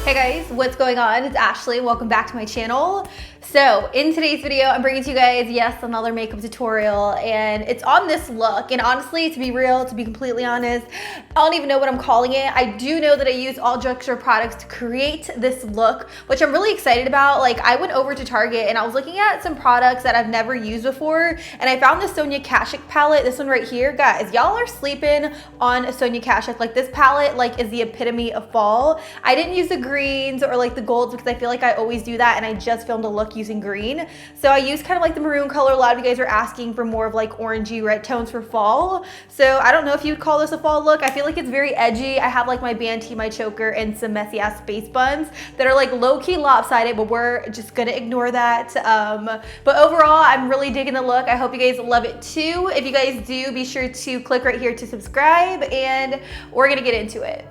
Hey guys, what's going on? It's Ashley. Welcome back to my channel. So in today's video, I'm bringing to you guys, yes, another makeup tutorial, and it's on this look. And honestly, to be real, to be completely honest, I don't even know what I'm calling it. I do know that I use all drugstore products to create this look, which I'm really excited about. Like, I went over to Target and I was looking at some products that I've never used before, and I found the Sonia Kashuk palette, this one right here. Guys, y'all are sleeping on Sonia Kashuk. Like, this palette like is the epitome of fall. I didn't use the greens or like the golds because I feel like I always do that, and I just filmed a look using green. So I used kind of like the maroon color. A lot of you guys are asking for more of like orangey red tones for fall. So I don't know if you'd call this a fall look. I feel like it's very edgy. I have like my band tee, my choker, and some messy ass face buns that are like low-key lopsided, but we're just gonna ignore that. But overall, I'm really digging the look. I hope you guys love it too. If you guys do, be sure to click right here to subscribe, and we're gonna get into it.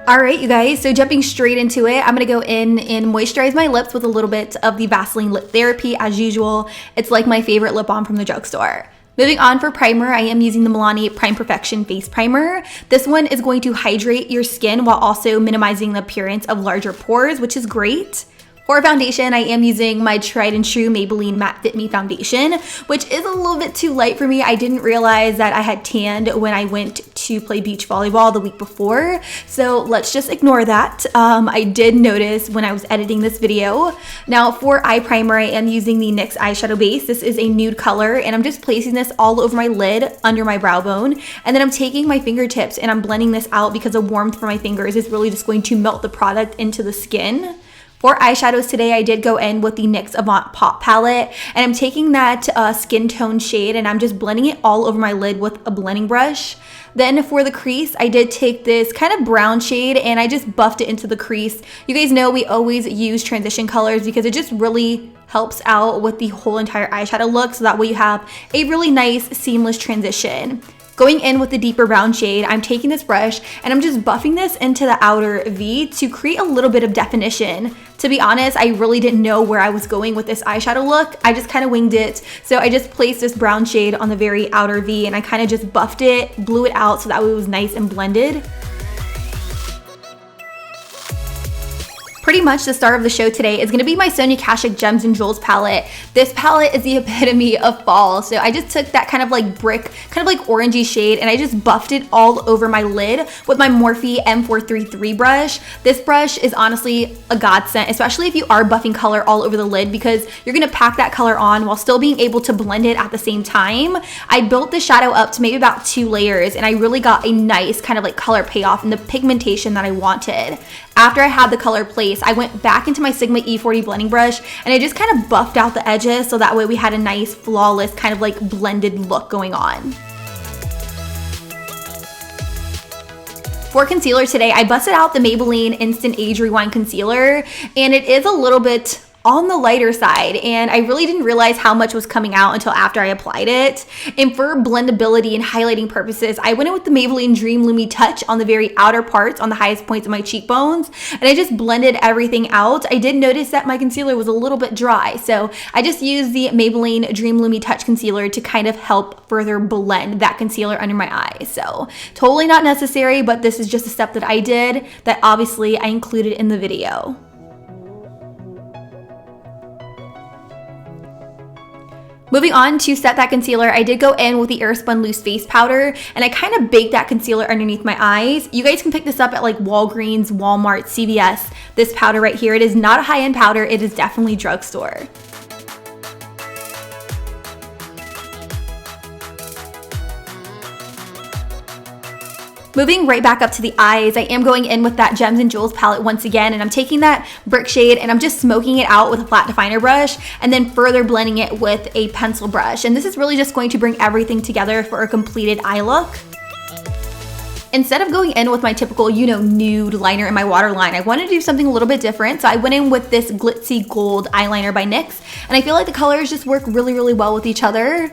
All right, you guys, so jumping straight into it, I'm gonna go in and moisturize my lips with a little bit of the Vaseline Lip Therapy as usual. It's like my favorite lip balm from the drugstore. Moving on for primer, I am using the Milani Prime Perfection Face Primer. This one is going to hydrate your skin while also minimizing the appearance of larger pores, which is great. For foundation, I am using my tried and true Maybelline Matte Fit Me foundation, which is a little bit too light for me. I didn't realize that I had tanned when I went to play beach volleyball the week before, so let's just ignore that. I did notice when I was editing this video. Now for eye primer, I am using the NYX Eyeshadow Base. This is a nude color, and I'm just placing this all over my lid under my brow bone, and then I'm taking my fingertips and I'm blending this out because the warmth from my fingers is really just going to melt the product into the skin. For eyeshadows today, I did go in with the NYX Avant Pop palette, and I'm taking that skin tone shade and I'm just blending it all over my lid with a blending brush. Then for the crease, I did take this kind of brown shade and I just buffed it into the crease. You guys know we always use transition colors because it just really helps out with the whole entire eyeshadow look, so that way you have a really nice seamless transition. Going in with the deeper brown shade, I'm taking this brush and I'm just buffing this into the outer V to create a little bit of definition. To be honest, I really didn't know where I was going with this eyeshadow look. I just kind of winged it. So I just placed this brown shade on the very outer V and I kind of just buffed it, blew it out so that way it was nice and blended. Pretty much the star of the show today is gonna be my Sonia Kashuk Gems and Jewels palette. This palette is the epitome of fall. So I just took that kind of like brick, kind of like orangey shade, and I just buffed it all over my lid with my Morphe M433 brush. This brush is honestly a godsend, especially if you are buffing color all over the lid, because you're gonna pack that color on while still being able to blend it at the same time. I built the shadow up to maybe about 2 layers, and I really got a nice kind of like color payoff and the pigmentation that I wanted. After I had the color placed, I went back into my Sigma E40 blending brush and I just kind of buffed out the edges so that way we had a nice flawless kind of like blended look going on. For concealer today, I busted out the Maybelline Instant Age Rewind Concealer, and it is a little bit on the lighter side, and I really didn't realize how much was coming out until after I applied it. And for blendability and highlighting purposes, I went in with the Maybelline Dream Lumi Touch on the very outer parts, on the highest points of my cheekbones, and I just blended everything out. I did notice that my concealer was a little bit dry, so I just used the Maybelline Dream Lumi Touch Concealer to kind of help further blend that concealer under my eyes. So totally not necessary, but this is just a step that I did that obviously I included in the video. Moving on to set that concealer, I did go in with the Airspun Loose Face Powder, and I kind of baked that concealer underneath my eyes. You guys can pick this up at like Walgreens, Walmart, CVS. This powder right here, it is not a high-end powder, it is definitely drugstore. Moving right back up to the eyes, I am going in with that Gems and Jewels palette once again, and I'm taking that brick shade and I'm just smoking it out with a flat definer brush and then further blending it with a pencil brush. And this is really just going to bring everything together for a completed eye look. Instead of going in with my typical, you know, nude liner in my waterline, I wanted to do something a little bit different. So I went in with this glitzy gold eyeliner by NYX, and I feel like the colors just work really, really well with each other.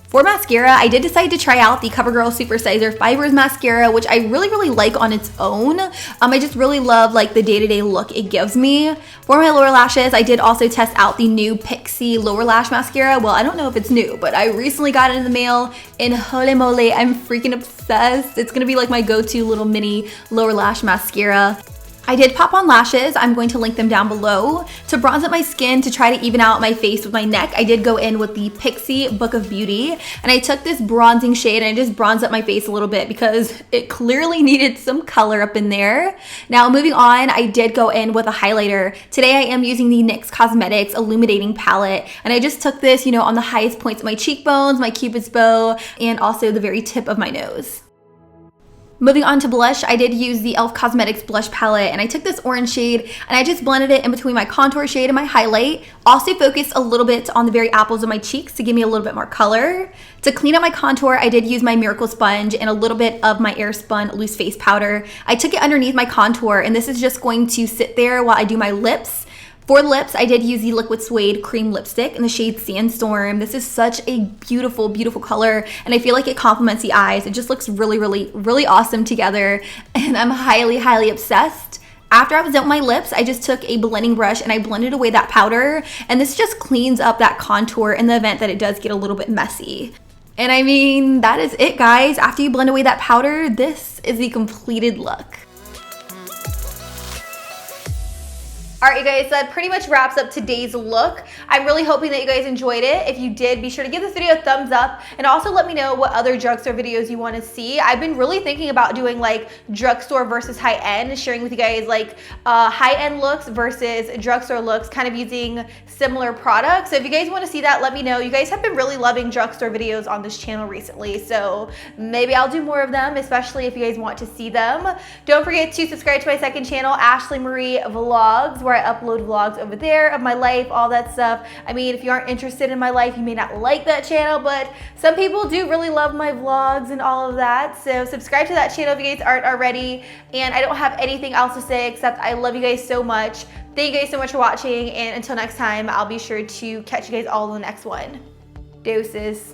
For mascara, I did decide to try out the CoverGirl Supersizer Fibers Mascara, which I really like on its own. I just really love like the day-to-day look it gives me. For my lower lashes, I did also test out the new Pixie Lower Lash Mascara. Well, I don't know if it's new, but I recently got it in the mail, and holy moly, I'm freaking obsessed. It's gonna be like my go-to little mini lower lash mascara. I did pop on lashes. I'm going to link them down below. To bronze up my skin, to try to even out my face with my neck, I did go in with the Pixie Book of Beauty, and I took this bronzing shade and I just bronzed up my face a little bit because it clearly needed some color up in there. Now moving on, I did go in with a highlighter. Today I am using the NYX Cosmetics Illuminating Palette, and I just took this, you know, on the highest points of my cheekbones, my cupid's bow, and also the very tip of my nose. Moving on to blush, I did use the e.l.f. Cosmetics blush palette, and I took this orange shade and I just blended it in between my contour shade and my highlight. Also focused a little bit on the very apples of my cheeks to give me a little bit more color. To clean up my contour, I did use my Miracle Sponge and a little bit of my Airspun loose face powder. I took it underneath my contour, and this is just going to sit there while I do my lips. For lips, I did use the Liquid Suede Cream Lipstick in the shade Sandstorm. This is such a beautiful, beautiful color, and I feel like it complements the eyes. It just looks really awesome together, and I'm highly obsessed. After I was done with my lips, I just took a blending brush and I blended away that powder, and this just cleans up that contour in the event that it does get a little bit messy. And I mean, that is it, guys. After you blend away that powder, this is the completed look. Alright, you guys, that pretty much wraps up today's look. I'm really hoping that you guys enjoyed it. If you did, be sure to give this video a thumbs up, and also let me know what other drugstore videos you want to see. I've been really thinking about doing like drugstore versus high-end, sharing with you guys like high-end looks versus drugstore looks, kind of using similar products. So if you guys want to see that, let me know. You guys have been really loving drugstore videos on this channel recently, so maybe I'll do more of them, especially if you guys want to see them. Don't forget to subscribe to my second channel, Ashley Marie Vlogs, where I upload vlogs over there of my life, all that stuff. I mean, if you aren't interested in my life, you may not like that channel, but some people do really love my vlogs and all of that. So subscribe to that channel if you guys aren't already. And I don't have anything else to say except I love you guys so much. Thank you guys so much for watching, and until next time, I'll be sure to catch you guys all in the next one. Deuces.